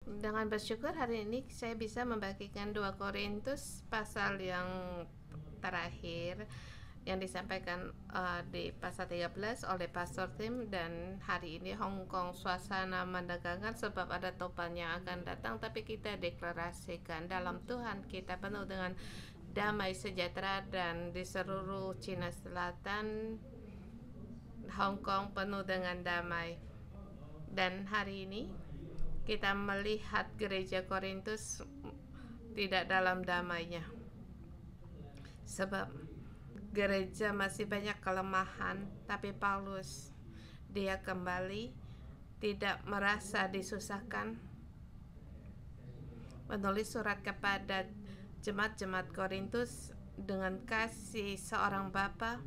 Dengan bersyukur hari ini saya bisa membagikan 2 Korintus pasal yang terakhir yang disampaikan di pasal 13 oleh Pastor Tim, dan hari ini Hong Kong suasana menegangkan sebab ada topan yang akan datang, tapi kita deklarasikan dalam Tuhan kita penuh dengan damai sejahtera, dan di seluruh Cina Selatan Hong Kong penuh dengan damai. Dan hari ini kita melihat gereja Korintus tidak dalam damainya, sebab gereja masih banyak kelemahan, tapi Paulus dia kembali tidak merasa disusahkan, menulis surat kepada jemaat-jemaat Korintus dengan kasih seorang bapa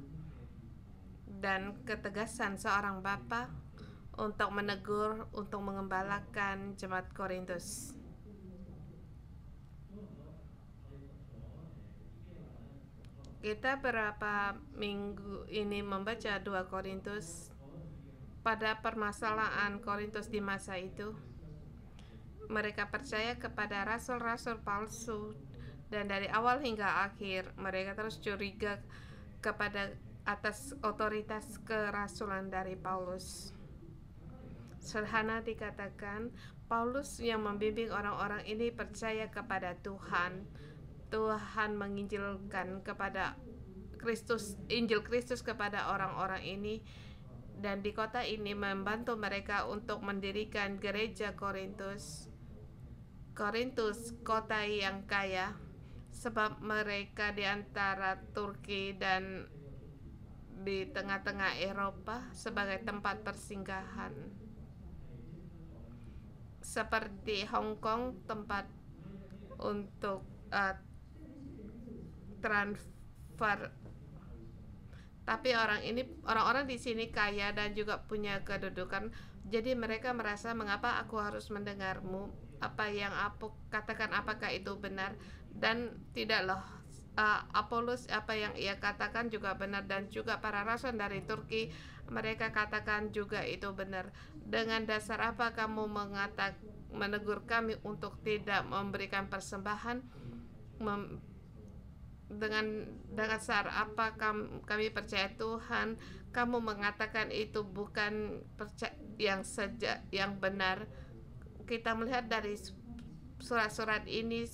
dan ketegasan seorang bapa untuk menegur, untuk mengembalakan jemaat Korintus. Kita berapa minggu ini membaca 2 Korintus. Pada permasalahan Korintus di masa itu, mereka percaya kepada rasul-rasul palsu, dan dari awal hingga akhir mereka terus curiga kepada atas otoritas kerasulan dari Paulus. Sederhana dikatakan, Paulus yang membimbing orang-orang ini percaya kepada Tuhan. Tuhan menginjilkan kepada Kristus, Injil Kristus kepada orang-orang ini, dan di kota ini membantu mereka untuk mendirikan gereja Korintus. Korintus kota yang kaya, sebab mereka di antara Turki dan di tengah-tengah Eropa sebagai tempat persinggahan. Seperti Hong Kong, tempat untuk transfer. Tapi orang-orang di sini kaya dan juga punya kedudukan, jadi mereka merasa, mengapa aku harus mendengarmu? Apa yang aku katakan, apakah itu benar? Dan tidaklah Apolos, apa yang ia katakan juga benar, dan juga para rasul dari Turki, mereka katakan juga itu benar. Dengan dasar apa kamu menegur kami untuk tidak memberikan persembahan? Dengan dasar apa kami percaya Tuhan, kamu mengatakan itu bukan yang benar? Kita melihat dari surat-surat ini,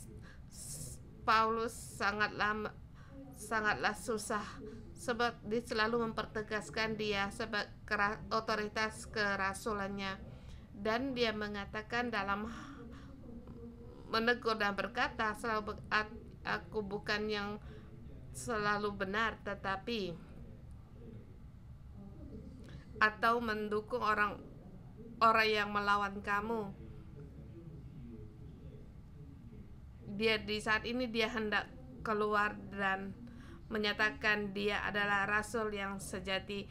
Paulus sangatlah susah, sebab dia selalu mempertegaskan dia sebagai otoritas kerasulannya, dan dia mengatakan dalam menegur dan berkata, aku bukan yang selalu benar, tetapi atau mendukung orang yang melawan kamu. Dia di saat ini dia hendak keluar dan menyatakan dia adalah rasul yang sejati.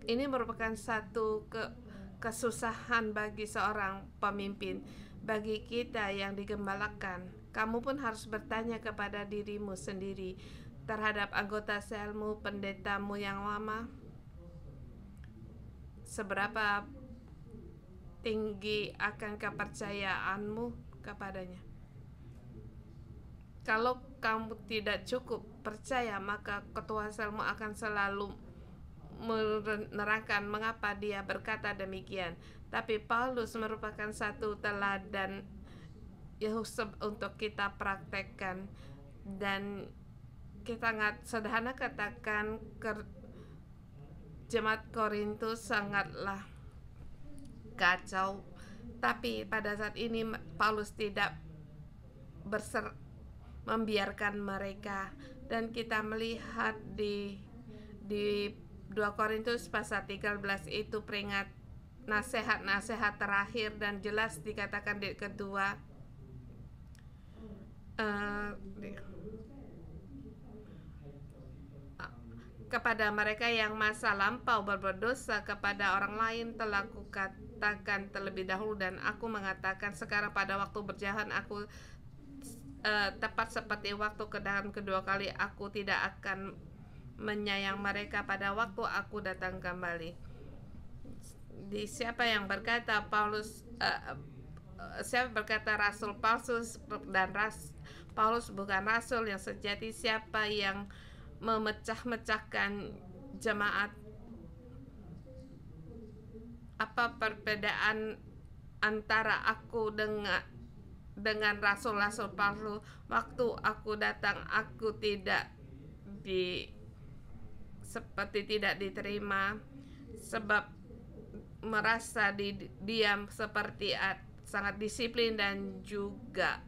Ini merupakan satu kesusahan bagi seorang pemimpin. Bagi kita yang digembalakan, kamu pun harus bertanya kepada dirimu sendiri terhadap anggota selmu, pendetamu yang lama, seberapa tinggi akan kepercayaanmu kepadanya. Kalau kamu tidak cukup percaya, maka ketua selmu akan selalu menerangkan mengapa dia berkata demikian. Tapi Paulus merupakan satu teladan untuk kita praktekkan, dan kita sederhana katakan jemaat Korintus sangatlah kacau. Tapi pada saat ini Paulus tidak membiarkan mereka, dan kita melihat di 2 Korintus pasal 13 itu peringat nasihat terakhir, dan jelas dikatakan di kedua kepada mereka yang masa lampau berbuat dosa kepada orang lain telah kukatakan terlebih dahulu, dan aku mengatakan sekarang pada waktu berjalan aku tepat seperti waktu kedatangan kedua kali, aku tidak akan menyayang mereka pada waktu aku datang kembali. Di siapa yang berkata Paulus siapa berkata rasul palsu dan Paulus bukan rasul yang sejati? Siapa yang memecah-mecahkan jemaat? Apa perbedaan antara aku dengan rasul-rasul palsu? Waktu aku datang, aku seperti tidak diterima, sebab merasa diam seperti sangat disiplin dan juga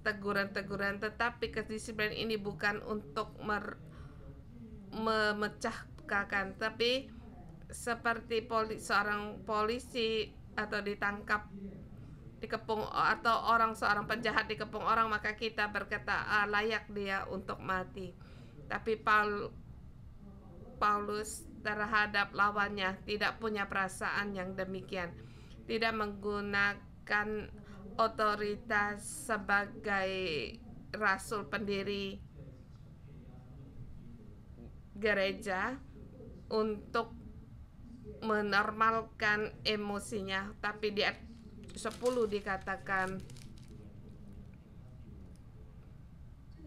teguran-teguran. Tetapi kedisiplinan ini bukan untuk memecahkan, tapi seperti seorang polisi atau ditangkap dikepung, atau seorang penjahat dikepung orang, maka kita berkata layak dia untuk mati. Tapi Paulus terhadap lawannya tidak punya perasaan yang demikian, tidak menggunakan otoritas sebagai rasul pendiri gereja untuk menormalkan emosinya. Tapi di ayat 10 dikatakan,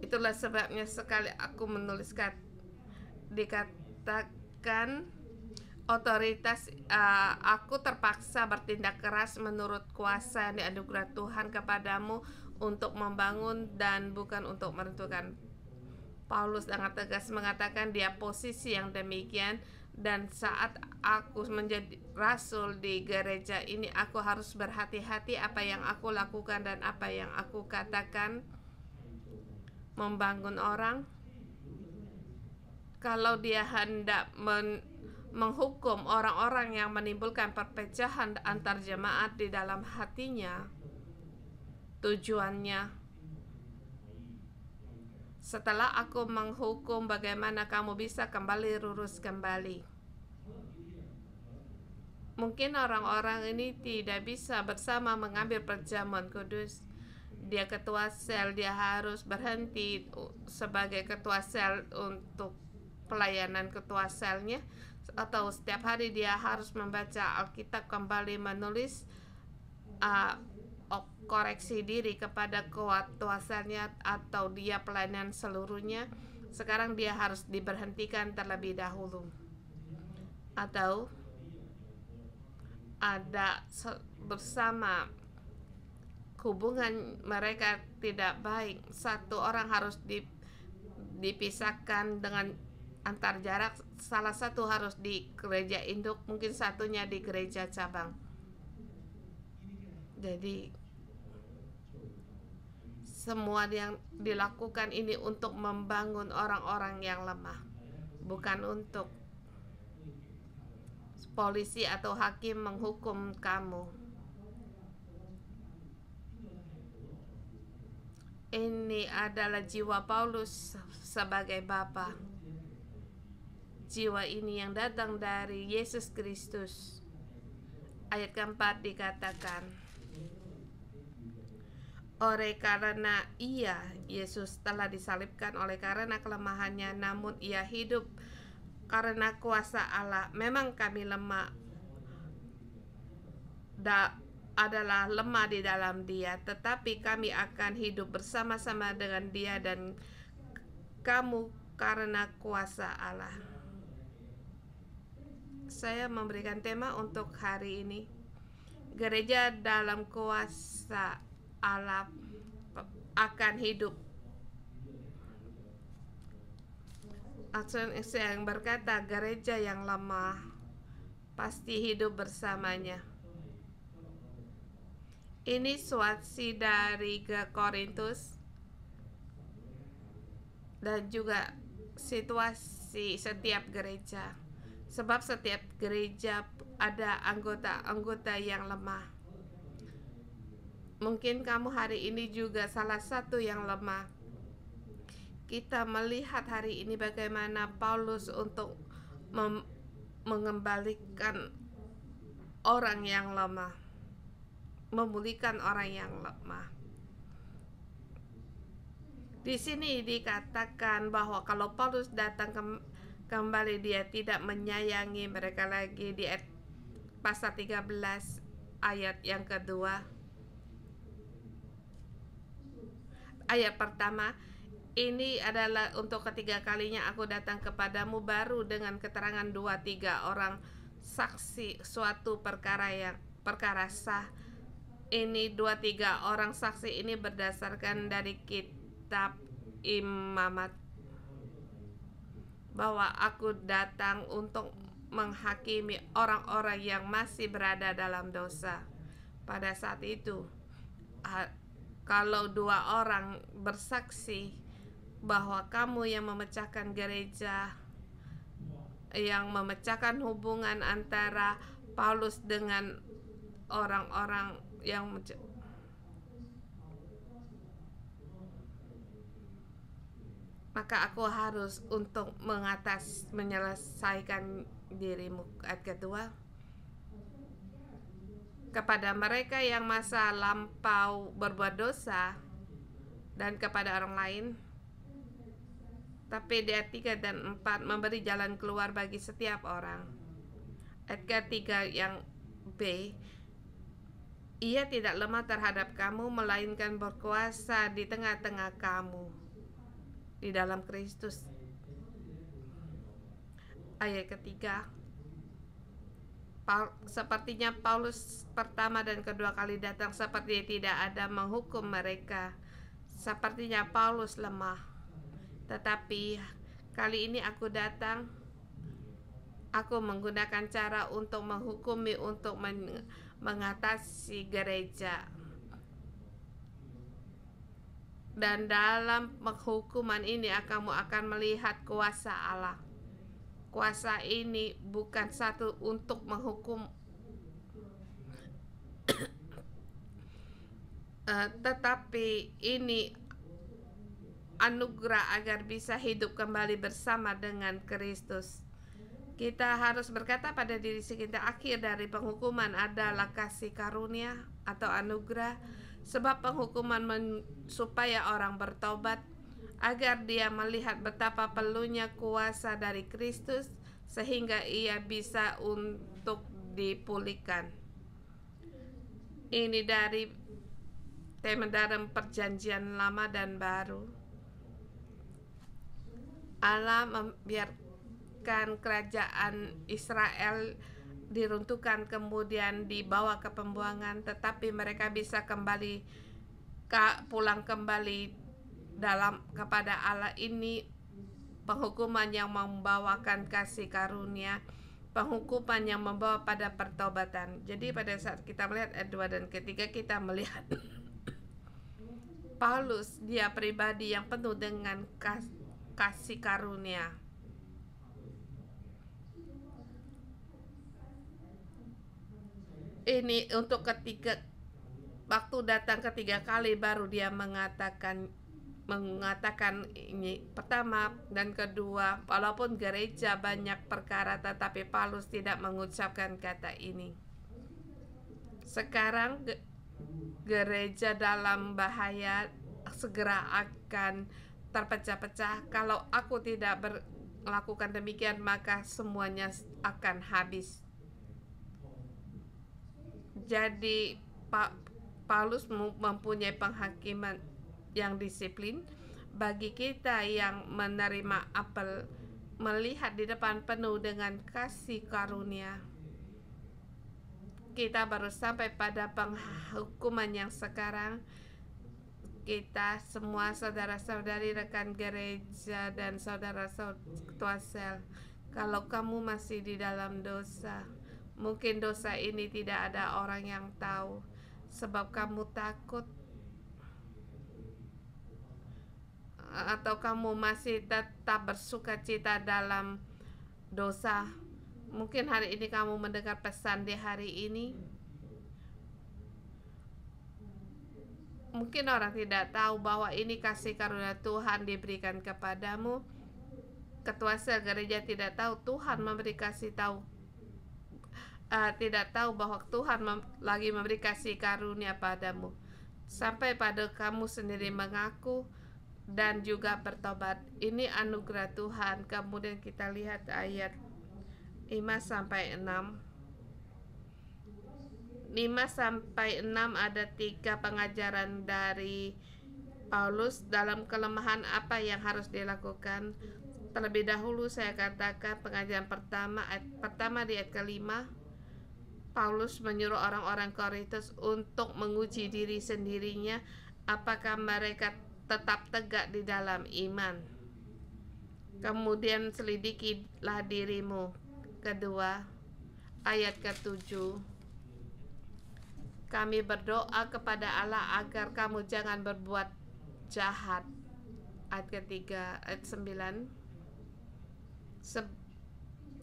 itulah sebabnya sekali aku menuliskan, dikatakan otoritas, aku terpaksa bertindak keras menurut kuasa yang dianugerah Tuhan kepadamu untuk membangun dan bukan untuk meruntuhkan. Paulus sangat tegas mengatakan dia posisi yang demikian, dan saat aku menjadi rasul di gereja ini, aku harus berhati-hati apa yang aku lakukan dan apa yang aku katakan. Membangun orang, kalau dia hendak menghukum orang-orang yang menimbulkan perpecahan antar jemaat di dalam hatinya, tujuannya, setelah aku menghukum, bagaimana kamu bisa lurus kembali? Mungkin orang-orang ini tidak bisa bersama mengambil perjamuan kudus. Dia ketua sel, dia harus berhenti sebagai ketua sel untuk pelayanan ketua selnya, atau setiap hari dia harus membaca Alkitab kembali, menulis koreksi diri kepada ketua selnya, atau dia pelayanan seluruhnya. Sekarang dia harus diberhentikan terlebih dahulu, atau ada bersama hubungan mereka tidak baik, satu orang harus dipisahkan dengan antar jarak, salah satu harus di gereja induk, mungkin satunya di gereja cabang. Jadi semua yang dilakukan ini untuk membangun orang-orang yang lemah, bukan untuk polisi atau hakim menghukum kamu. Ini adalah jiwa Paulus sebagai bapa. Jiwa ini yang datang dari Yesus Kristus. Ayat keempat dikatakan, oleh karena Yesus telah disalibkan oleh karena kelemahannya, namun ia hidup karena kuasa Allah. Memang kami adalah lemah di dalam dia, tetapi kami akan hidup bersama-sama dengan dia, dan kamu karena kuasa Allah. Saya memberikan tema untuk hari ini, gereja dalam kuasa Allah akan hidup. Yang berkata gereja yang lemah pasti hidup bersamanya. Ini situasi dari Korintus dan juga situasi setiap gereja, sebab setiap gereja ada anggota-anggota yang lemah. Mungkin kamu hari ini juga salah satu yang lemah. Kita melihat hari ini bagaimana Paulus untuk mengembalikan orang yang lemah, memulihkan orang yang lemah. Di sini dikatakan bahwa kalau Paulus datang kembali, dia tidak menyayangi mereka lagi. Di pasal 13 ayat yang kedua. Ayat pertama, ini adalah untuk ketiga kalinya aku datang kepadamu baru dengan keterangan 2-3 orang saksi suatu perkara sah. Ini 2-3 orang saksi ini berdasarkan dari kitab Imamat, bahwa aku datang untuk menghakimi orang-orang yang masih berada dalam dosa. Pada saat itu, kalau 2 orang bersaksi bahwa kamu yang memecahkan gereja, yang memecahkan hubungan antara Paulus dengan orang-orang yang maka aku harus untuk menyelesaikan dirimu. Ayat kedua, kepada mereka yang masa lampau berbuat dosa dan kepada orang lain. Tapi di ayat 3 dan 4 memberi jalan keluar bagi setiap orang. Ayat ketiga yang B, ia tidak lemah terhadap kamu, melainkan berkuasa di tengah-tengah kamu di dalam Kristus. Ayat ketiga, sepertinya Paulus pertama dan kedua kali datang seperti tidak ada menghukum mereka. Sepertinya Paulus lemah, tetapi kali ini aku datang, aku menggunakan cara untuk menghukumi, untuk mengatasi gereja. Dan dalam penghukuman ini kamu akan melihat kuasa Allah. Kuasa ini bukan satu untuk menghukum, tetapi ini anugerah agar bisa hidup kembali bersama dengan Kristus. Kita harus berkata pada diri kita, akhir dari penghukuman adalah kasih karunia atau anugerah, sebab penghukuman supaya orang bertobat, agar dia melihat betapa perlunya kuasa dari Kristus sehingga ia bisa untuk dipulihkan. Ini dari tema dalam perjanjian lama dan baru. Allah membiarkan kerajaan Israel diruntuhkan kemudian dibawa ke pembuangan, tetapi mereka bisa kembali pulang kembali kepada Allah. Ini penghukuman yang membawakan kasih karunia, penghukuman yang membawa pada pertobatan. Jadi pada saat kita melihat ayat 2 dan ketiga, kita melihat Paulus, dia pribadi yang penuh dengan kasih karunia. Ini untuk waktu datang ketiga kali baru dia mengatakan ini pertama dan kedua, walaupun gereja banyak perkara tetapi Paulus tidak mengucapkan kata ini. Sekarang gereja dalam bahaya, segera akan terpecah-pecah. Kalau aku tidak melakukan demikian, maka semuanya akan habis. Jadi Paulus mempunyai penghakiman yang disiplin. Bagi kita yang menerima apel, melihat di depan penuh dengan kasih karunia, kita baru sampai pada penghukuman yang sekarang. Kita semua saudara-saudari, rekan gereja dan saudara-saudara sel, kalau kamu masih di dalam dosa, mungkin dosa ini tidak ada orang yang tahu sebab kamu takut, atau kamu masih tetap bersukacita dalam dosa. Mungkin hari ini kamu mendengar pesan di hari ini. Mungkin orang tidak tahu bahwa ini kasih karunia Tuhan diberikan kepadamu. Ketua sel gereja tidak tahu Tuhan memberi kasih tahu, tidak tahu bahwa Tuhan lagi memberi kasih karunia padamu, sampai pada kamu sendiri mengaku dan juga bertobat. Ini anugerah Tuhan. Kemudian kita lihat ayat 5-6. 5-6 ada 3 pengajaran dari Paulus dalam kelemahan apa yang harus dilakukan. Terlebih dahulu saya katakan pengajaran pertama di ayat ke-5, Paulus menyuruh orang-orang Korintus untuk menguji diri sendirinya apakah mereka tetap tegak di dalam iman. Kemudian selidikilah dirimu. Kedua, ayat ke-7, kami berdoa kepada Allah agar kamu jangan berbuat jahat. Ayat ketiga, ayat 9,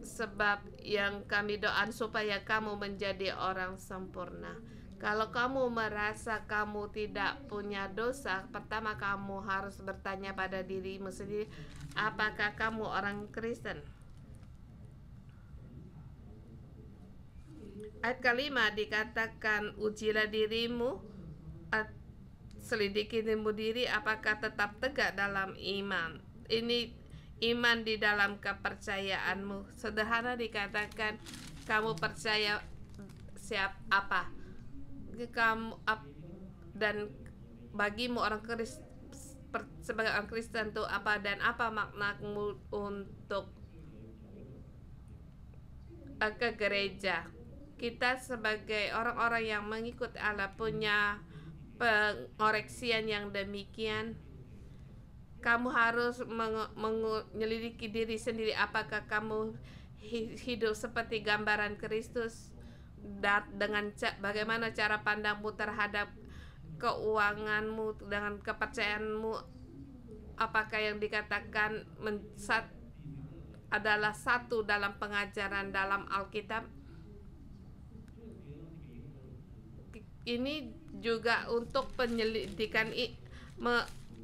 sebab yang kami doakan supaya kamu menjadi orang sempurna. Kalau kamu merasa kamu tidak punya dosa, pertama kamu harus bertanya pada dirimu sendiri, apakah kamu orang Kristen? Ayat kelima dikatakan, ujilah dirimu, selidiki dirimu diri apakah tetap tegak dalam iman. Ini iman di dalam kepercayaanmu. Sederhana dikatakan, kamu percaya apa? Dan bagimu sebagai orang Kristen itu apa, dan apa maknamu untuk ke gereja? Kita sebagai orang-orang yang mengikut Allah punya pengoreksian yang demikian. Kamu harus menyelidiki diri sendiri apakah kamu hidup seperti gambaran Kristus, dengan bagaimana cara pandangmu terhadap keuanganmu, dengan kepercayaanmu, apakah yang dikatakan adalah satu dalam pengajaran dalam Alkitab. Ini juga untuk penyelidikan,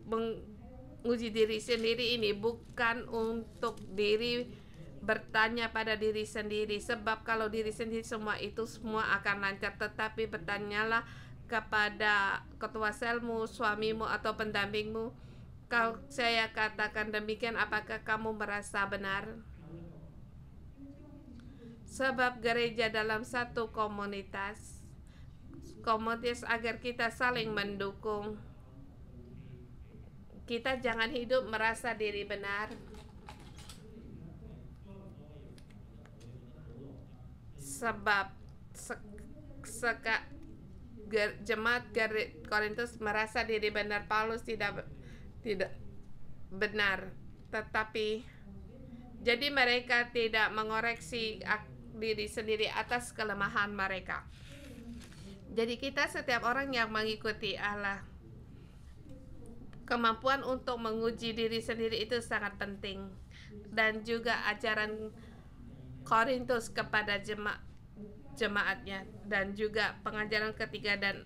menguji diri sendiri ini bukan untuk diri bertanya pada diri sendiri, sebab kalau diri sendiri semua akan lancar, tetapi bertanyalah kepada ketua selmu, suamimu atau pendampingmu. Kalau saya katakan demikian, apakah kamu merasa benar? Sebab gereja dalam satu komunitas agar kita saling mendukung. Kita jangan hidup merasa diri benar. Sebab jemaat Korintus merasa diri benar, Paulus tidak benar. Tetapi jadi mereka tidak mengoreksi diri sendiri atas kelemahan mereka. Jadi kita setiap orang yang mengikuti Allah, kemampuan untuk menguji diri sendiri itu sangat penting. Dan juga ajaran Korintus kepada jemaatnya, dan juga pengajaran ketiga dan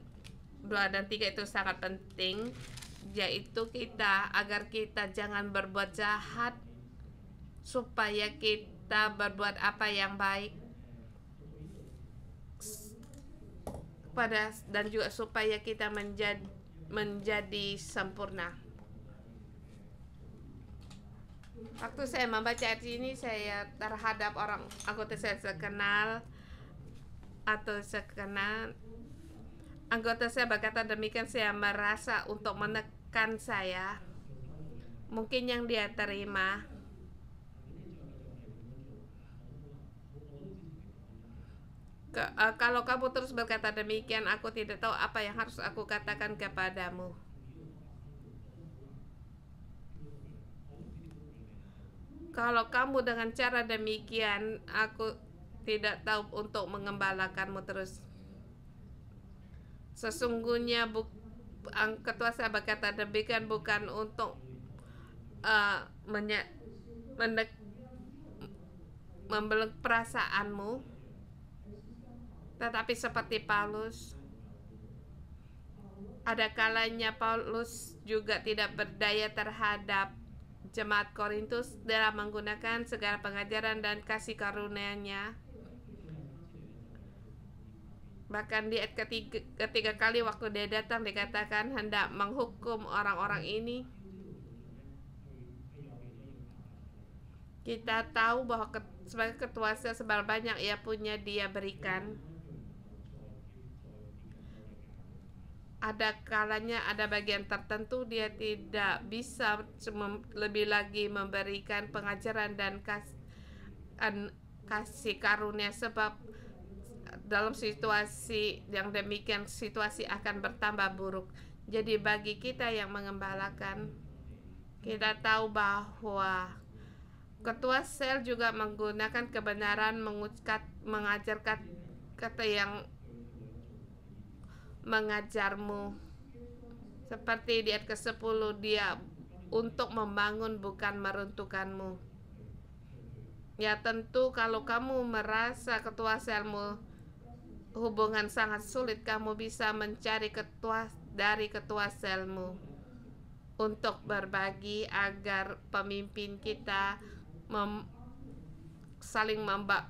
2 dan 3 itu sangat penting, yaitu agar kita jangan berbuat jahat, supaya kita berbuat apa yang baik dan juga supaya kita menjadi sempurna. Waktu saya membaca ayat ini, saya terhadap orang anggota saya anggota saya berkata demikian, saya merasa untuk menekan saya. Mungkin yang dia terima, kalau kamu terus berkata demikian, aku tidak tahu apa yang harus aku katakan kepadamu. Kalau kamu dengan cara demikian, aku tidak tahu untuk mengembalakanmu terus. Sesungguhnya ketua saya berkata demikian bukan untuk membeleng perasaanmu, tetapi seperti Paulus, ada kalanya Paulus juga tidak berdaya terhadap jemaat Korintus dalam menggunakan segala pengajaran dan kasih karunia-Nya. Bahkan di ayat ketiga kali waktu dia datang dikatakan hendak menghukum orang-orang ini. Kita tahu bahwa sebagai ketua sebanyak ia punya, dia berikan. ada kalanya ada bagian tertentu dia tidak bisa lebih lagi memberikan pengajaran dan kasih karunia, sebab dalam situasi yang demikian situasi akan bertambah buruk. Jadi bagi kita yang mengembalakan, kita tahu bahwa ketua sel juga menggunakan kebenaran mengajar kata yang mengajarmu. Seperti di ayat ke-10, dia untuk membangun bukan meruntuhkanmu. Ya tentu kalau kamu merasa ketua selmu hubungan sangat sulit, kamu bisa mencari ketua selmu untuk berbagi agar pemimpin kita saling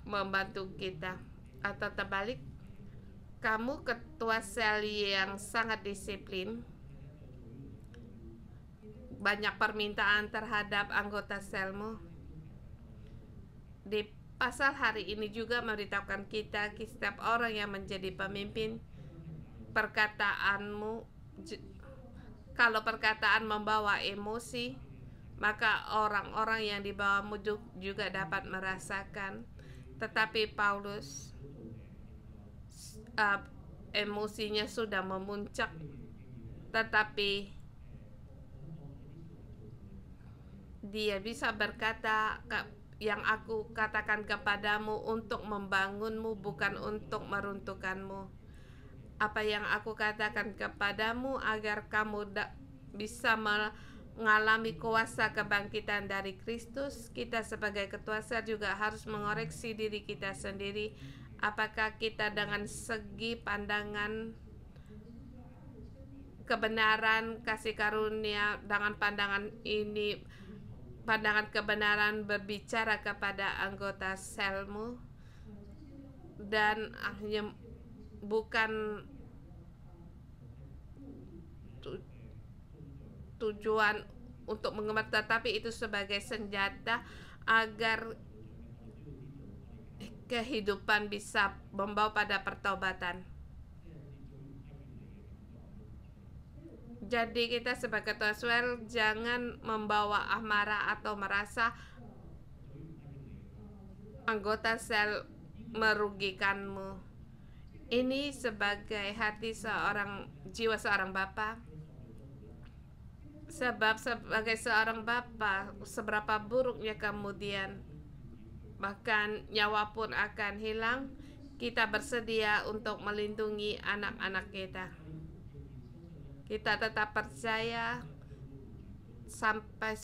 membantu kita. Atau terbalik, kamu ketua sel yang sangat disiplin, banyak permintaan terhadap anggota selmu. Di pasal hari ini juga memberitahukan kita, setiap orang yang menjadi pemimpin, perkataanmu, kalau perkataan membawa emosi, maka orang-orang yang di bawahmu juga dapat merasakan. Tetapi Paulus emosinya sudah memuncak, tetapi dia bisa berkata, yang aku katakan kepadamu untuk membangunmu bukan untuk meruntuhkanmu. Apa yang aku katakan kepadamu agar kamu bisa mengalami kuasa kebangkitan dari Kristus. Kita sebagai ketua sel juga harus mengoreksi diri kita sendiri. Apakah kita dengan segi pandangan kebenaran, kasih karunia, dengan pandangan ini, pandangan kebenaran berbicara kepada anggota selmu, dan akhirnya bukan tujuan untuk mengemar, tetapi itu sebagai senjata agar kehidupan bisa membawa pada pertobatan. Jadi kita sebagai ketua sel jangan membawa amarah atau merasa anggota sel merugikanmu. Ini sebagai hati jiwa seorang bapa. Sebab sebagai seorang bapa, seberapa buruknya kemudian bahkan nyawa pun akan hilang, kita bersedia untuk melindungi anak-anak kita. Kita tetap percaya sampai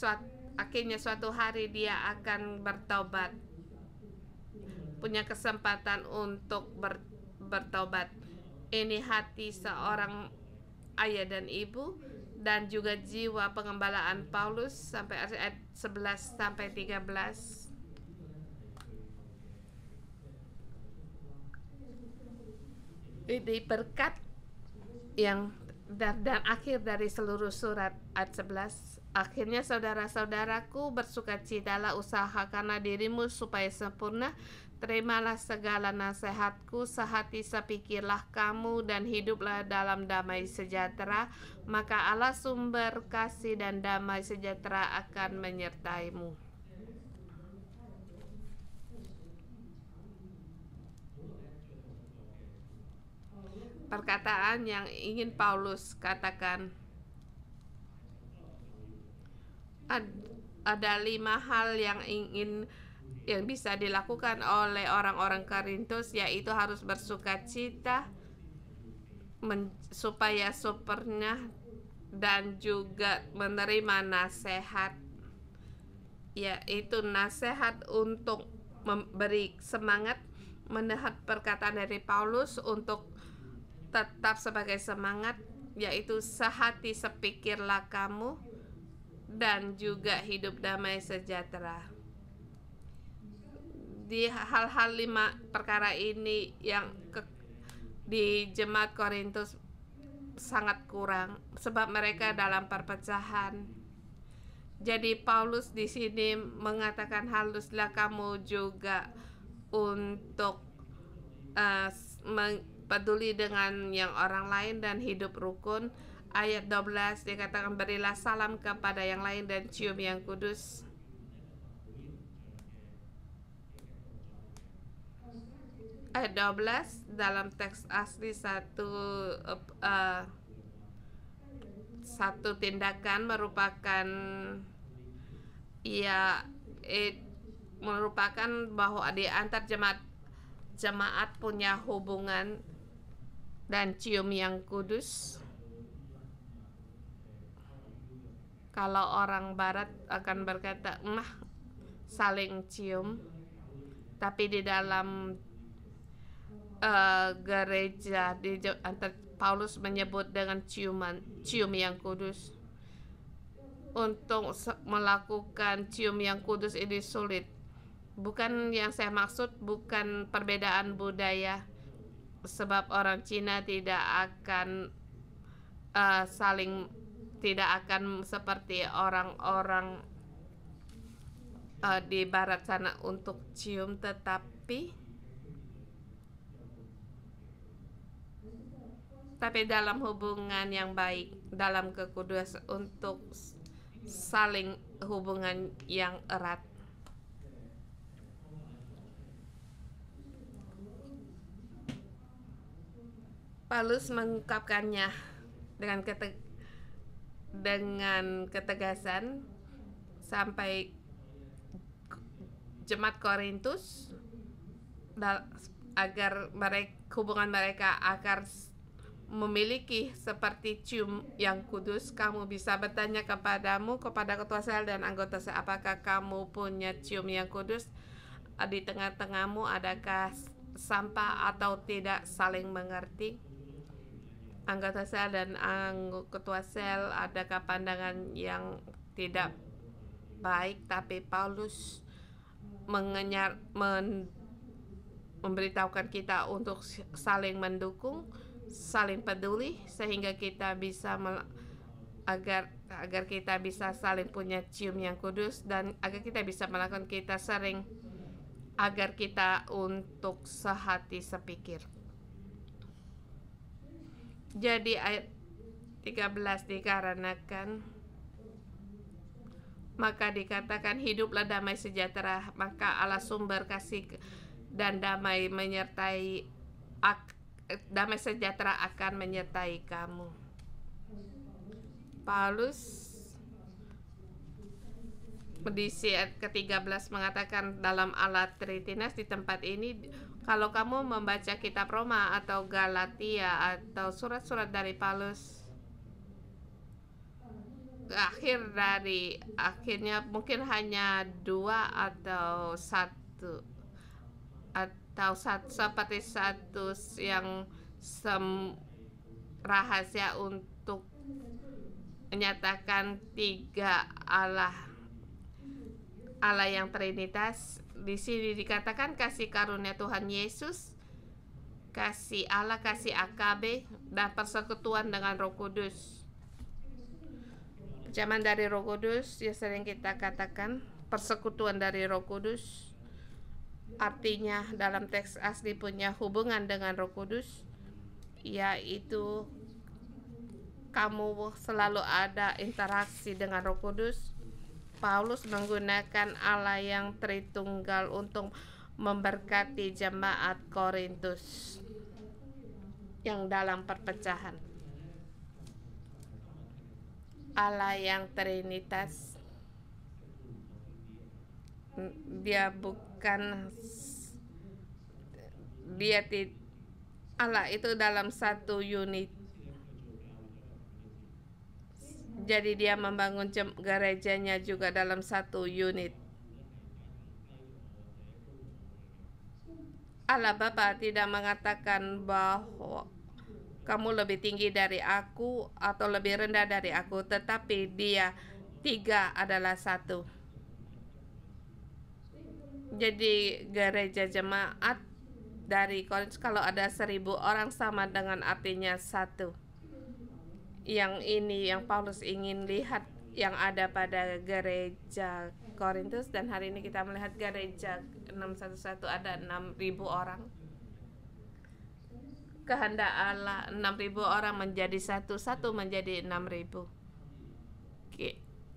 akhirnya suatu hari dia akan bertobat, punya kesempatan untuk bertobat. Ini hati seorang ayah dan ibu, dan juga jiwa pengembalaan Paulus sampai ayat 11 sampai 13. Ini berkat yang dan akhir dari seluruh surat ayat 11. Akhirnya saudara-saudaraku, bersukacitalah, usahakanlah dirimu supaya sempurna, terimalah segala nasihatku, sehati sepikirlah kamu, dan hiduplah dalam damai sejahtera, maka Allah sumber kasih dan damai sejahtera akan menyertaimu. Perkataan yang ingin Paulus katakan, ada 5 hal yang bisa dilakukan oleh orang-orang Korintus, yaitu harus bersukacita, supaya supernya, dan juga menerima nasihat, yaitu nasihat untuk memberi semangat, menahan perkataan dari Paulus untuk tetap sebagai semangat, yaitu sehati sepikirlah kamu, dan juga hidup damai sejahtera. Di hal-hal 5 perkara ini yang di jemaat Korintus sangat kurang, sebab mereka dalam perpecahan. Jadi Paulus di sini mengatakan, haruslah kamu juga untuk peduli dengan yang orang lain dan hidup rukun. Ayat 12 dikatakan berilah salam kepada yang lain dan cium yang kudus. Ayat 12 dalam teks asli satu tindakan merupakan merupakan bahwa di antar jemaat punya hubungan dan cium yang kudus. Kalau orang barat akan berkata saling cium, tapi di dalam gereja Paulus menyebut dengan cium yang kudus. Untuk melakukan cium yang kudus ini sulit. Bukan yang saya maksud, bukan perbedaan budaya, sebab orang Cina tidak akan tidak akan seperti orang-orang di barat sana untuk cium, tetapi dalam hubungan yang baik, dalam kekudusan, untuk saling hubungan yang erat. Paulus mengungkapkannya dengan ketegasan sampai jemaat Korintus agar hubungan mereka agar memiliki seperti cium yang kudus. Kamu bisa bertanya kepada ketua sel dan anggota sel, apakah kamu punya cium yang kudus? Di tengah-tengahmu adakah sampah atau tidak saling mengerti? Anggota sel dan ketua sel, adakah pandangan yang tidak baik? Tapi Paulus memberitahukan kita untuk saling mendukung, saling peduli, sehingga kita bisa agar kita bisa saling punya cium yang kudus, dan agar kita bisa melakukan agar kita untuk sehati sepikir. Jadi ayat 13 dikarenakan maka dikatakan hiduplah damai sejahtera, maka Allah sumber kasih dan damai sejahtera akan menyertai kamu. Paulus di ayat ke-13 mengatakan dalam Allah Trinitas di tempat ini. Kalau kamu membaca kitab Roma atau Galatia atau surat-surat dari Paulus, akhirnya mungkin hanya 2 atau 1 atau seperti satu yang rahasia untuk menyatakan 3 Allah yang Trinitas. Di sini dikatakan kasih karunia Tuhan Yesus, kasih Allah, kasih AKB, dan persekutuan dengan Roh Kudus. Zaman dari Roh Kudus ya sering kita katakan persekutuan dari Roh Kudus. Artinya dalam teks asli punya hubungan dengan Roh Kudus, yaitu kamu selalu ada interaksi dengan Roh Kudus. Paulus menggunakan Allah yang Tritunggal untuk memberkati jemaat Korintus yang dalam perpecahan. Allah yang Trinitas, Allah itu dalam satu unit. Jadi dia membangun gerejanya juga dalam satu unit. Allah Bapa tidak mengatakan bahwa kamu lebih tinggi dari aku atau lebih rendah dari aku, tetapi dia 3 adalah 1. Jadi gereja jemaat dari Korintus kalau ada 1000 orang sama dengan artinya 1. Yang ini yang Paulus ingin lihat yang ada pada gereja Korintus, dan hari ini kita melihat gereja 611 ada 6000 orang. kehendak Allah, 6.000 orang menjadi satu, satu menjadi 6.000.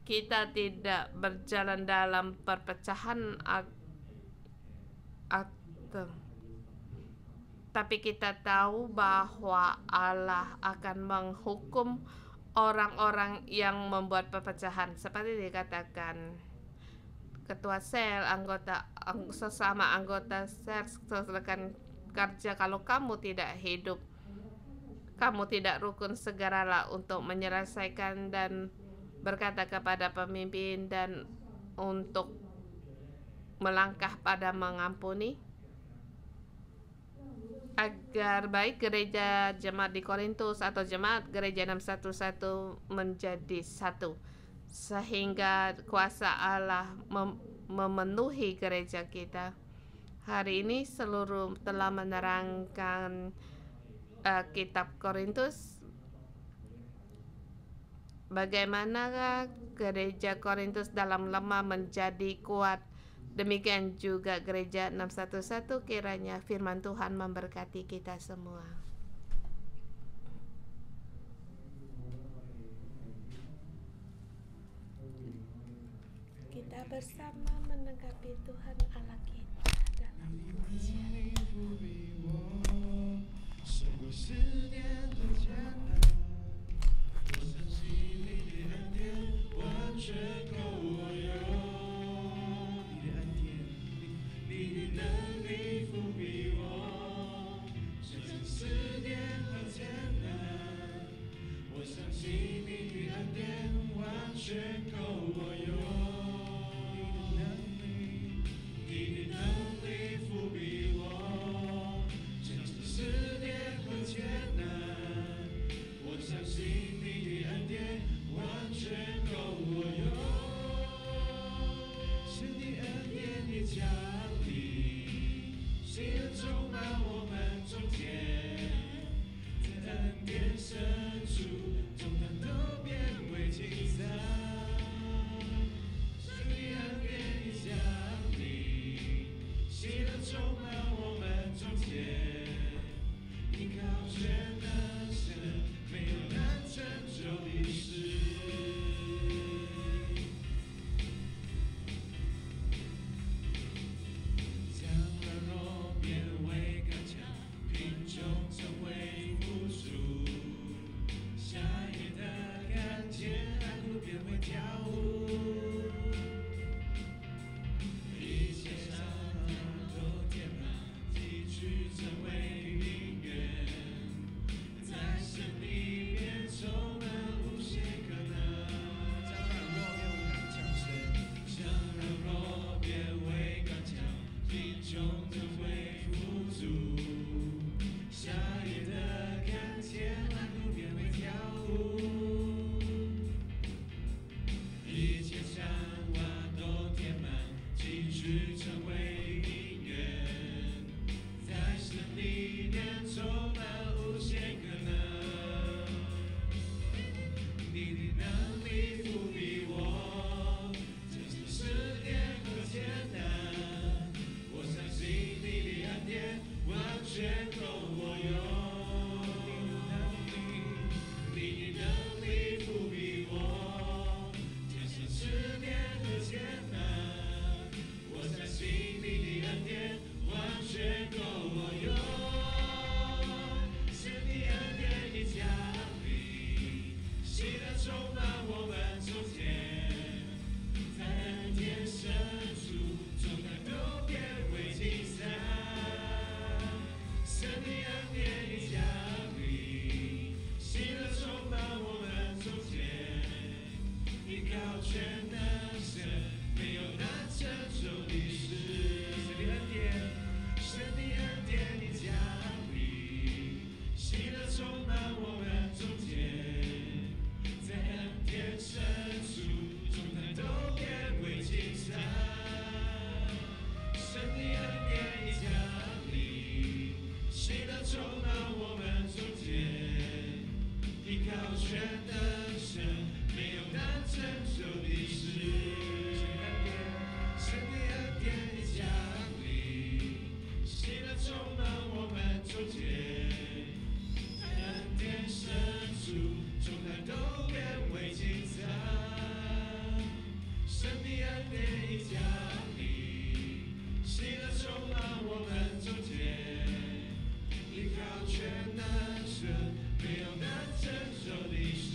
Kita tidak berjalan dalam perpecahan atau, tapi kita tahu bahwa Allah akan menghukum orang-orang yang membuat perpecahan, seperti dikatakan ketua sel, sesama anggota sel, rekan kerja. Kalau kamu tidak hidup, kamu tidak rukun, segeralah untuk menyelesaikan dan berkata kepada pemimpin dan untuk melangkah pada mengampuni, agar baik gereja jemaat di Korintus atau jemaat gereja 611 menjadi satu, sehingga kuasa Allah memenuhi gereja kita. Hari ini seluruh telah menerangkan kitab Korintus. Bagaimana gereja Korintus dalam lemah menjadi kuat, demikian juga gereja 611. Kiranya firman Tuhan memberkati kita semua. Kita bersama menanggapi Tuhan Allah kita dalam pujian. 却够我用，你的恩典，你的能力覆庇我，胜过思念和艰难。我相信你的恩典完全够我用，你的能力覆庇我，胜过思念和艰难。我相信你的恩典完全够我用，是你恩典的降临，喜乐充满我们中间，在恩典深处，重担都变为轻松。是你恩典的降临，喜乐充满我们中间，依靠全能神，没有难成就的事。天深处，重担都变为轻松。神的恩典已降临，喜乐充满我们中间。依靠全能神，没有难承受的事。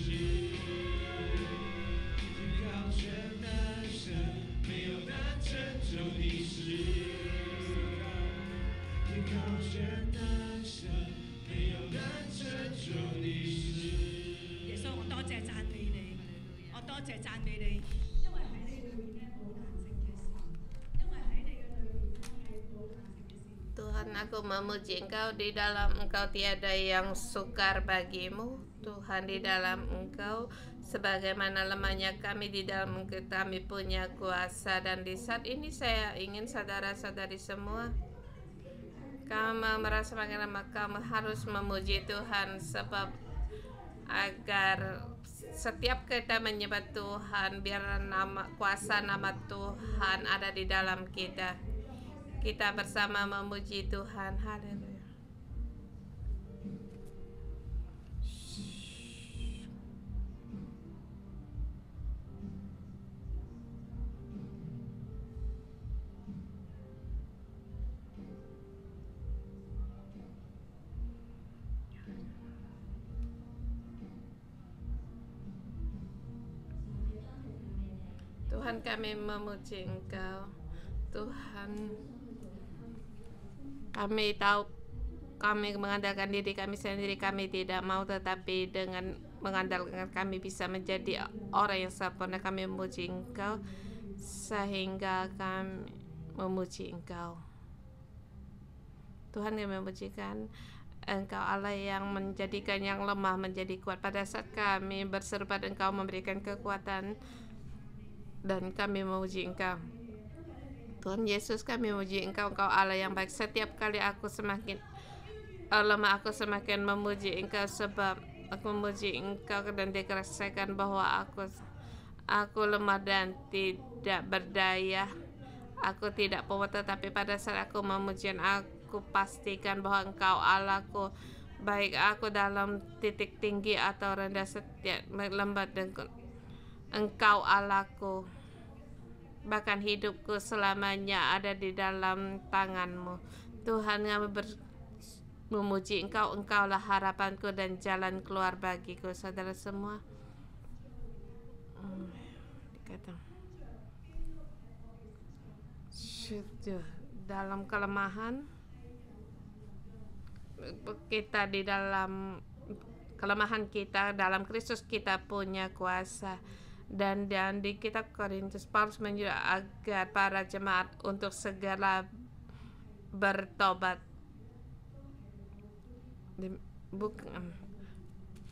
依靠全能神，没有难承受的事。依靠全能神，沒有難承受的事。耶穌，我多謝讚美你，我多謝讚美你，因為喺你裏面咧冇難成嘅事，因為喺你嘅裏面咧係冇難成嘅事。 Tuhan, aku memuji Engkau, di dalam Engkau tiada yang sukar bagimu. Tuhan, di dalam Engkau sebagaimana lemahnya kami, di dalam Engkau kami punya kuasa. Dan di saat ini saya ingin saudara-saudari semua, kamu merasa bagaimana kamu harus memuji Tuhan, sebab agar setiap kita menyembah Tuhan, biar kuasa nama Tuhan ada di dalam kita. Kita bersama memuji Tuhan. Haleluya. Tuhan, kami memuji Engkau. Tuhan, kami tahu kami mengandalkan diri kami sendiri, kami tidak mau, tetapi dengan mengandalkan kami bisa menjadi orang yang sempurna. Kami memuji Engkau sehingga kami memuji Engkau. Tuhan, kami memujikan Engkau Allah yang menjadikan yang lemah menjadi kuat. Pada saat kami berseru pada Engkau memberikan kekuatan, dan kami memuji Engkau. Tuhan Yesus, kami memuji Engkau, Engkau Allah yang baik. Setiap kali aku semakin lemah, aku semakin memuji Engkau, sebab aku memuji Engkau dan dikerasakan bahwa aku lemah dan tidak berdaya. Aku tidak kuat, tetapi pada saat aku memuji, aku pastikan bahwa Engkau Allahku, baik aku dalam titik tinggi atau rendah, setiap lembat, dan Engkau Allahku. Bahkan hidupku selamanya ada di dalam tangan-Mu. Tuhan, kami memuji Engkau. Engkaulah harapanku dan jalan keluar bagiku. Saudara semua, dikata dalam kelemahan kita, di dalam kelemahan kita, dalam Kristus kita punya kuasa. Dan di kitab Korintus, Paulus menyuruh agar para jemaat untuk segera bertobat.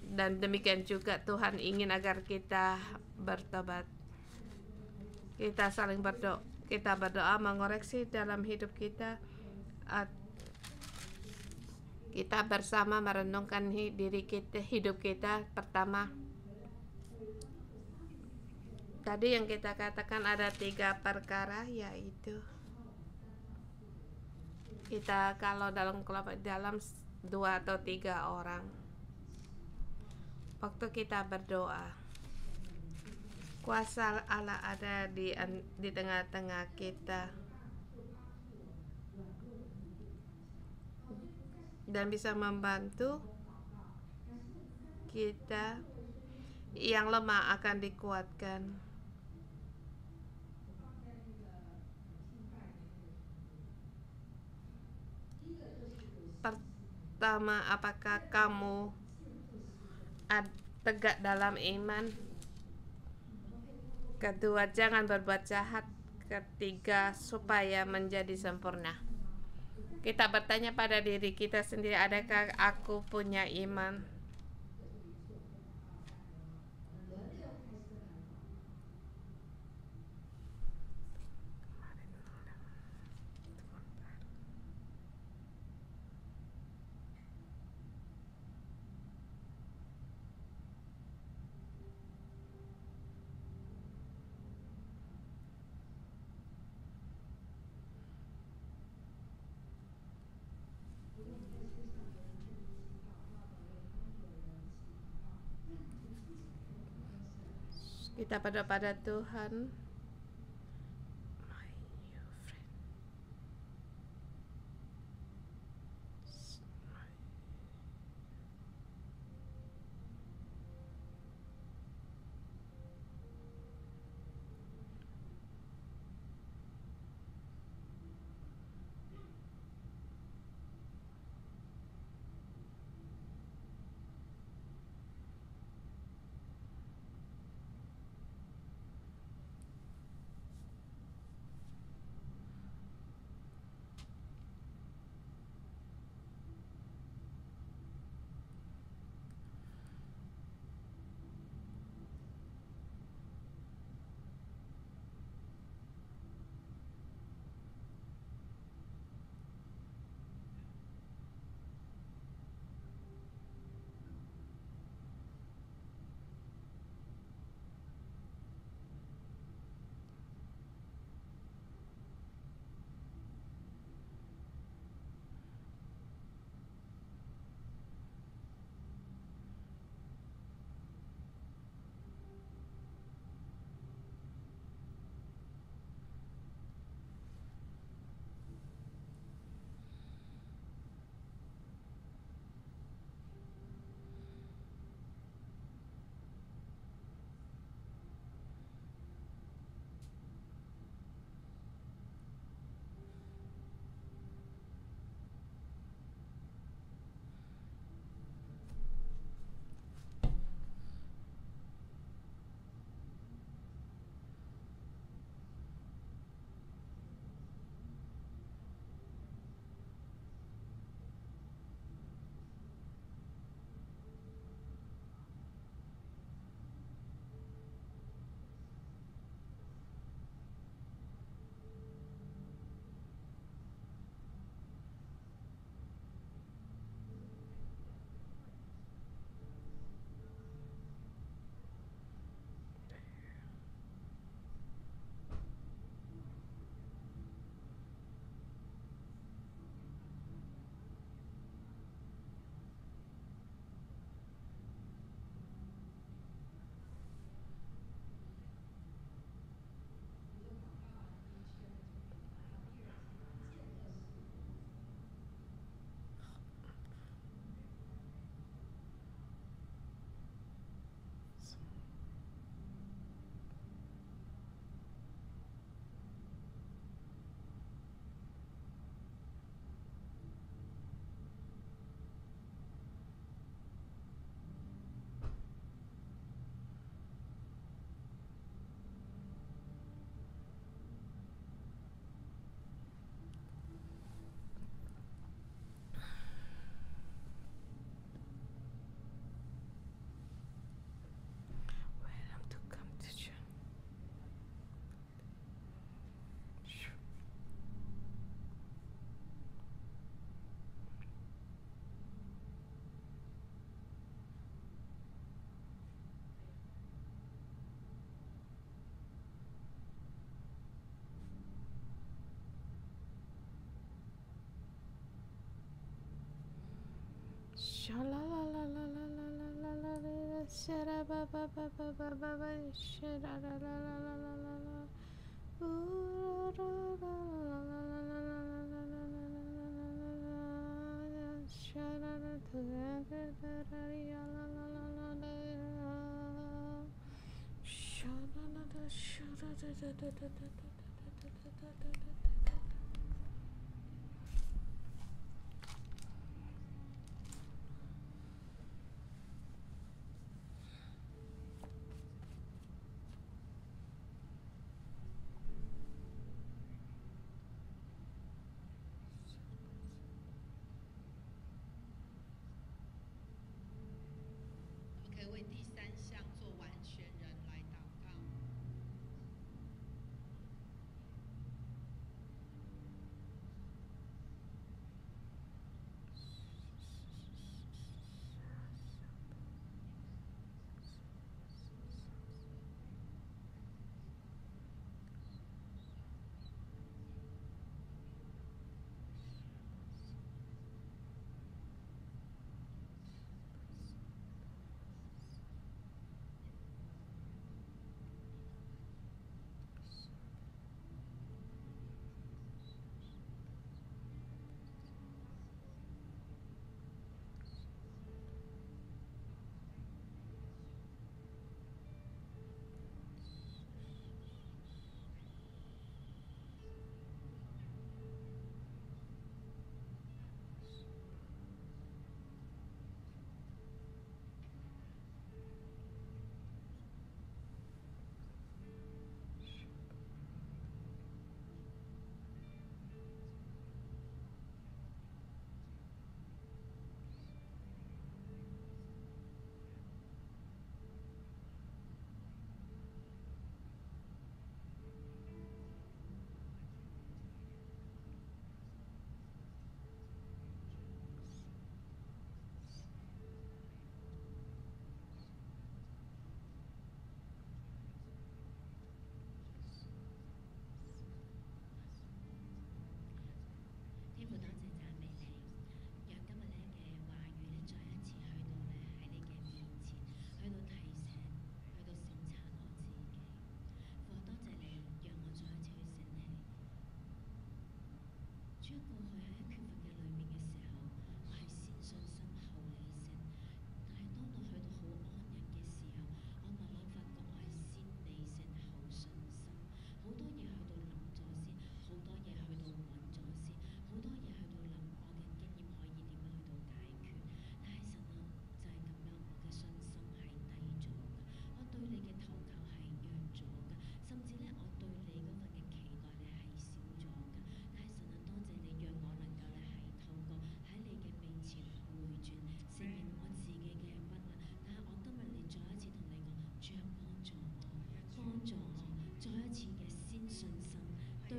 Dan demikian juga Tuhan ingin agar kita bertobat. Kita saling berdoa, kita berdoa mengoreksi dalam hidup kita. Kita bersama merenungkan diri kita, hidup kita. Pertama, tadi yang kita katakan ada 3 perkara, yaitu kita kalau dalam kelompok, dalam 2 atau 3 orang, waktu kita berdoa, kuasa Allah ada di tengah-tengah kita dan bisa membantu kita yang lemah akan dikuatkan. Pertama, apakah kamu tegak dalam iman? Kedua, jangan berbuat jahat. Ketiga, supaya menjadi sempurna. Kita bertanya pada diri kita sendiri, adakah aku punya iman? Kita berdoa pada Tuhan. My new friend. Welcome to come to John.我们可以为第三项做完全人来祷告。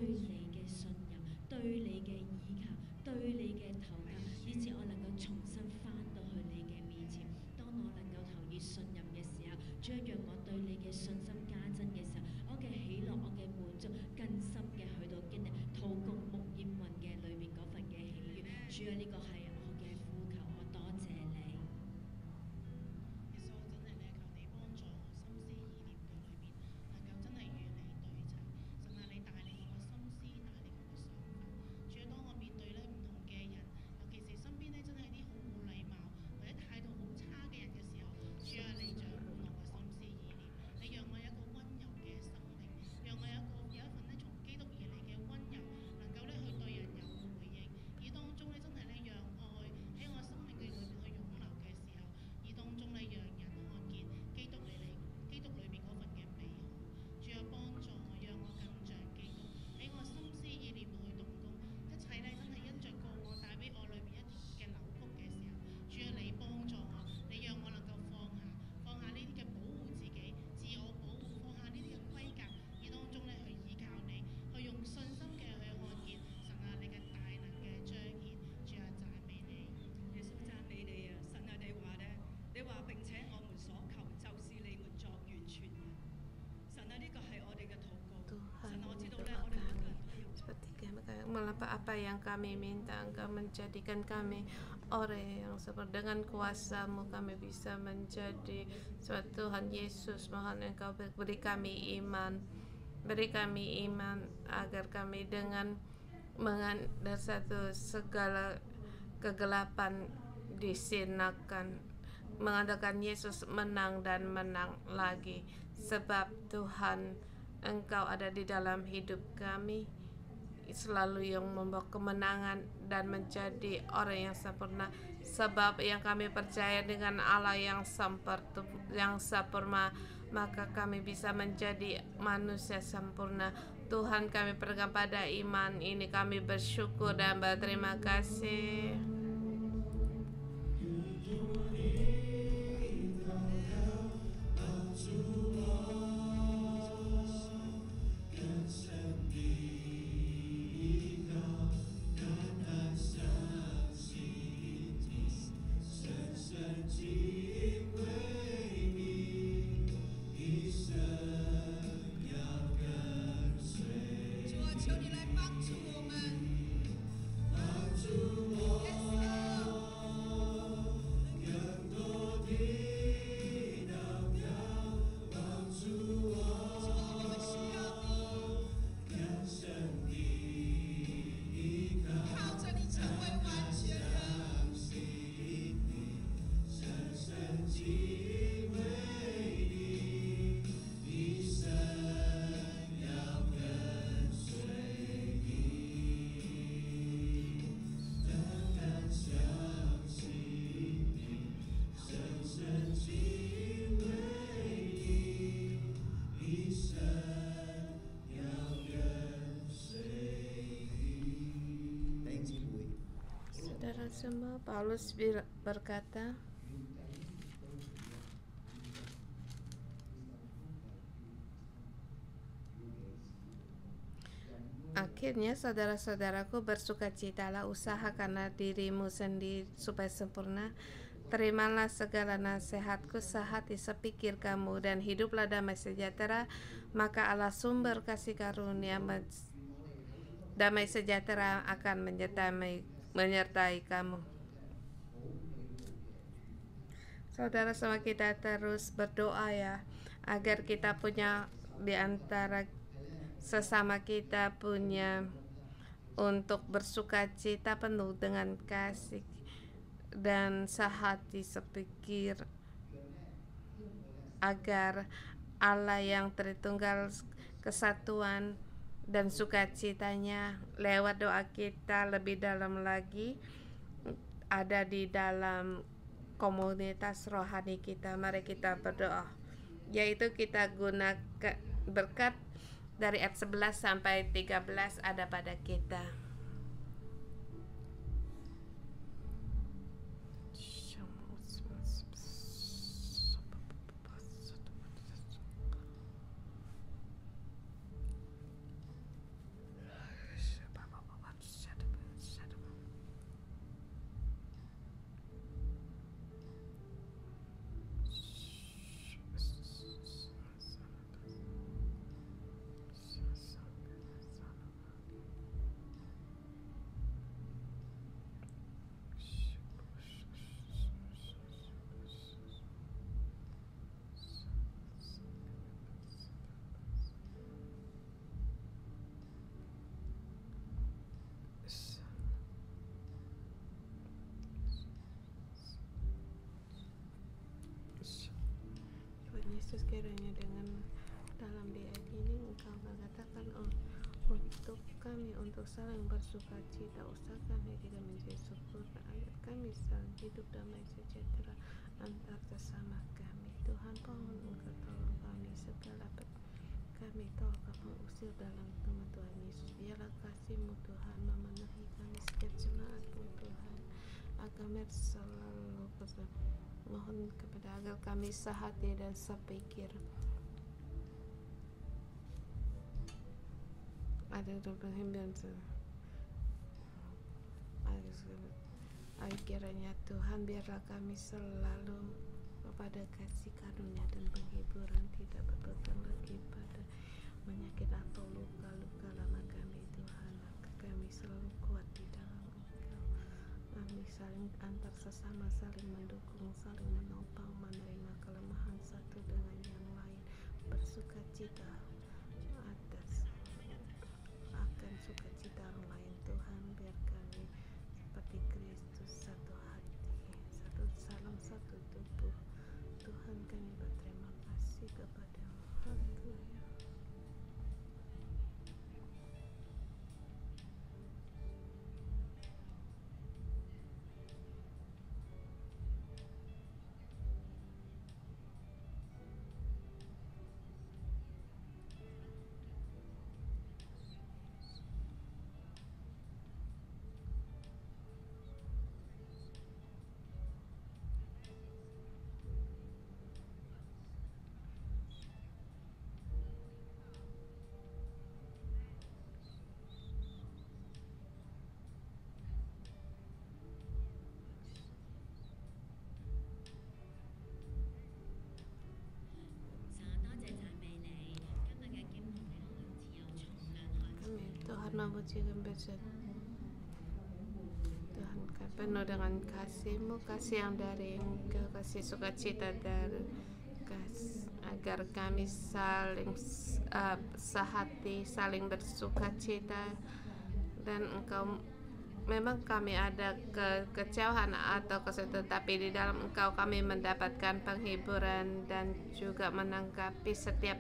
你嘅信任，對你嘅倚靠，對你嘅投靠，以致我能夠重新翻到去你嘅面前。當我能夠投以信任嘅時候，主啊，讓我對你嘅信心加增嘅時候，我嘅喜樂，我嘅滿足更深嘅去到經歷禱告木煙雲嘅裏面嗰份嘅喜悅。主啊，呢個係我嘅呼求，我多謝你。耶穌真係咧，求你幫助我心思意念嘅裏面，能夠真係與你對齊。神啊，你帶領我嘅心思，帶領我嘅想法。主啊，當我面對咧唔同嘅人，尤其是身邊咧真係啲好冇禮貌或者態度好差嘅人嘅時候，主啊，你掌管我嘅心思意念，你讓我有一個温柔嘅生命，讓我有一份咧從基督而嚟嘅温柔，能夠咧去對人有回應，而當中咧真係咧讓愛喺我生命嘅裏面去湧流嘅時候，而當中咧讓人看見基督裏面嗰份嘅美好。主啊，幫助我，讓我更像基督，喺我心思意念去動工，一切咧真係因着過往帶俾我裏面一啲嘅扭曲嘅時候，主啊，你幫助我，你讓我能夠放下呢啲嘅保護自己、自我保護，放下呢啲嘅盔甲，而當中咧去依靠你，去用信心嘅去看見神啊你嘅大能嘅彰顯。主啊，讚美你。耶穌讚美你啊！神啊，你話並且我們所求就是你們作完全人。神啊，呢個係我哋嘅禱告。 Tuhan, 神啊，我知道咧， doa 我哋每個人 kami 都有 seperti melampaui apa yang kami minta, Engkau menjadikan kami orang yang seperti dengan kuasa-Mu kami bisa menjadi seperti Tuhan Yesus. Mohon Engkau beri kami iman agar kami dengan dari satu segala kegelapan disinakan, mengandalkan Yesus menang dan menang lagi, sebab Tuhan Engkau ada di dalam hidup kami, selalu yang membawa kemenangan dan menjadi orang yang sempurna, sebab yang kami percaya dengan Allah yang sempurna, maka kami bisa menjadi manusia sempurna. Tuhan, kami pegang pada iman ini, kami bersyukur dan berterima kasih. Saudara semua, Paulus berkata, akhirnya saudara-saudaraku, bersukacitalah, usahakanlah dirimu sendiri supaya sempurna. Terimalah segala nasihatku sehati sepikir kamu, dan hiduplah damai sejahtera. Maka Allah sumber kasih karunia damai sejahtera akan menyertai kamu. Saudara, sama kita terus berdoa ya, agar kita punya di antara sesama kita punya untuk bersukacita penuh dengan kasih dan sehati sepikir, agar Allah yang Tritunggal kesatuan dan sukacitanya lewat doa kita lebih dalam lagi ada di dalam komunitas rohani kita. Mari kita berdoa, yaitu kita gunakan berkat dari ayat 11 sampai 13 ada pada kita. Yesus, kiranya dengan dalam di ayat ini Engkau mengatakan untuk kami untuk saling bersuka cita, usahakan hati kami menjadi sempurna agar kami saling hidup damai sejahtera antar sesama kami. Tuhan, mohon Engkau tolong kami segala kami tolong Kau usir dalam nama Tuhan Yesus. Biarlah kasih-Mu Tuhan memenuhi kami setiap jemaat-Mu Tuhan, agar kami selalu mohon kepada agar kami sehati dan sepikir. Ada berhimpian kiranya Tuhan, biarlah kami selalu kepada kasih karunia dan penghiburan, tidak berpegang lagi pada penyakit atau luka-luka lama kami Tuhan, maka kami selalu kuat di dalam Engkau. Kami saling antar sesama, saling mendukung, saling menopang, menerima kelemahan satu dengan yang lain, bersuka cita atas akan sukacita orang lain Tuhan. Biar kami seperti Kristus, satu hati, satu salam, satu tubuh Tuhan. Kami berterima kasih kepada-Mu. Haleluya. Tuhan memuji dan bersyukur. Tuhan penuh dengan kasih-Mu, kasih yang dari Engkau, kasih sukacita dari agar kami saling sehati, saling bersukacita. Dan Engkau memang kami ada kekecewaan atau kesulitan, tapi di dalam Engkau kami mendapatkan penghiburan dan juga menanggapi setiap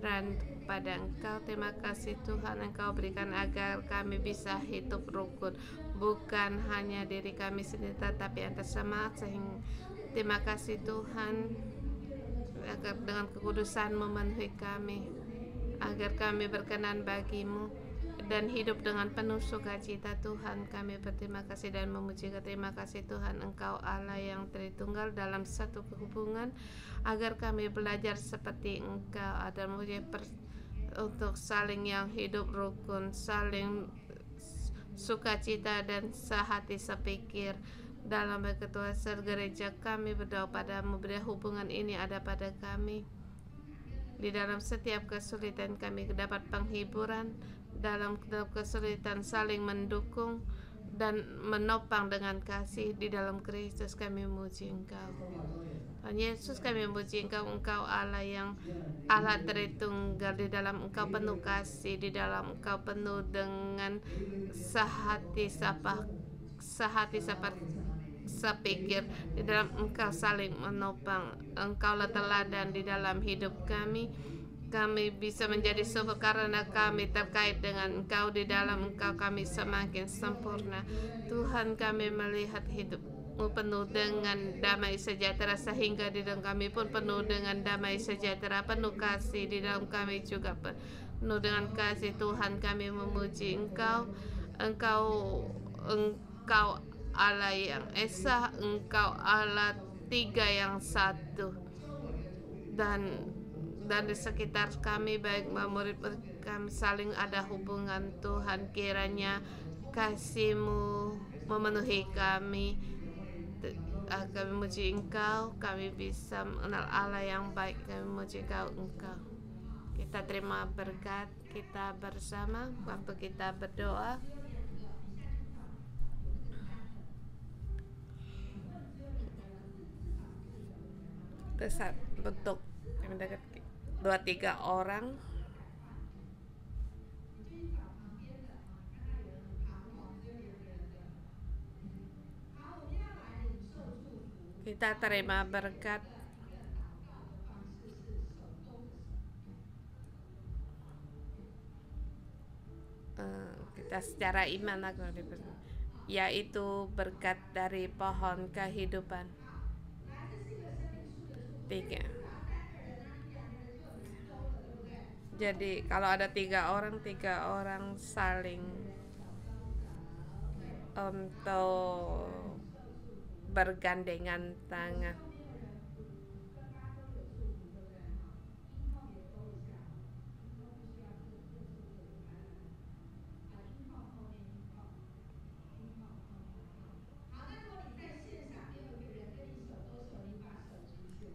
dan pada Engkau. Terima kasih Tuhan, Engkau berikan agar kami bisa hidup rukun, bukan hanya diri kami sendiri tetapi antar sesama. Sehingga terima kasih Tuhan agar dengan kekudusan memenuhi kami, agar kami berkenan bagi-Mu dan hidup dengan penuh sukacita. Tuhan, kami berterima kasih dan memuji. Terima kasih Tuhan, Engkau Allah yang Tritunggal dalam satu hubungan, agar kami belajar seperti Engkau ada untuk saling yang hidup rukun, saling sukacita dan sehati sepikir. Dalam ketua gereja kami berdoa padamu, biar hubungan ini ada pada kami. Di dalam setiap kesulitan kami dapat penghiburan, dalam kesulitan saling mendukung dan menopang dengan kasih. Di dalam Kristus kami memuji Engkau. Tuhan Yesus, kami memuji Engkau, Engkau Allah yang Allah Tritunggal. Di dalam Engkau penuh kasih, di dalam Engkau penuh dengan sehati sepikir, di dalam Engkau saling menopang. Engkaulah teladan di dalam hidup kami. Kami bisa menjadi subur karena kami terkait dengan Engkau. Di dalam Engkau kami semakin sempurna. Tuhan, kami melihat hidup-Mu penuh dengan damai sejahtera, sehingga di dalam kami pun penuh dengan damai sejahtera, penuh kasih. Di dalam kami juga penuh dengan kasih. Tuhan, kami memuji Engkau. Engkau Allah yang Esa, Engkau Allah Tiga yang Satu. Dan di sekitar kami, baik murid kami, saling ada hubungan. Tuhan, kiranya kasih-Mu memenuhi kami. Kami memuji Engkau, kami bisa mengenal Allah yang baik. Kami memuji Engkau. Kita terima berkat kita bersama waktu kita berdoa. Besar bentuk yang dekat 2-3 orang. Kita terima berkat kita secara iman yaitu berkat dari pohon kehidupan. 3. Jadi kalau ada 3 orang saling untuk bergandengan tangan.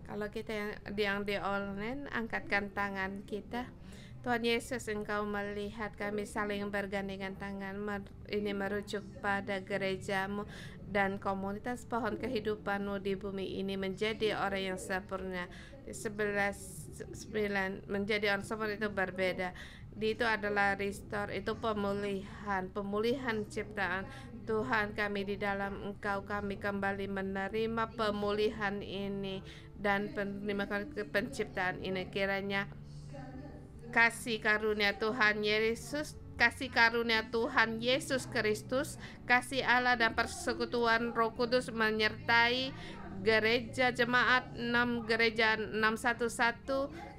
Kalau kita yang di online, angkatkan tangan kita. Tuhan Yesus, Engkau melihat kami saling bergandengan tangan. Ini merujuk pada gerejamu dan komunitas pohon kehidupanmu di bumi ini menjadi orang yang sempurna. 11:9 menjadi orang sempurna itu berbeda. Itu adalah restore, itu pemulihan ciptaan. Tuhan, kami di dalam Engkau, kami kembali menerima pemulihan ini dan menerima penciptaan ini. Kiranya kasih karunia Tuhan Yesus, kasih karunia Tuhan Yesus Kristus, kasih Allah dan persekutuan Roh Kudus menyertai gereja jemaat 611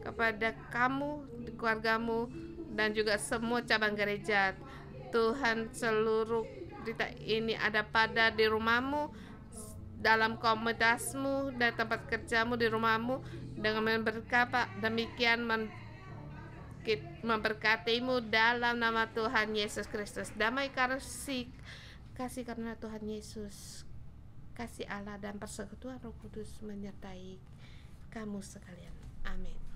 kepada kamu, keluargamu, dan juga semua cabang gereja. Tuhan, seluruh berita ini ada pada di rumahmu, dalam komunitasmu, dan tempat kerjamu, di rumahmu, dengan berkata demikian memberkatimu dalam nama Tuhan Yesus Kristus. Damai kasih karena Tuhan Yesus, kasih Allah dan persekutuan Roh Kudus menyertai kamu sekalian. Amin.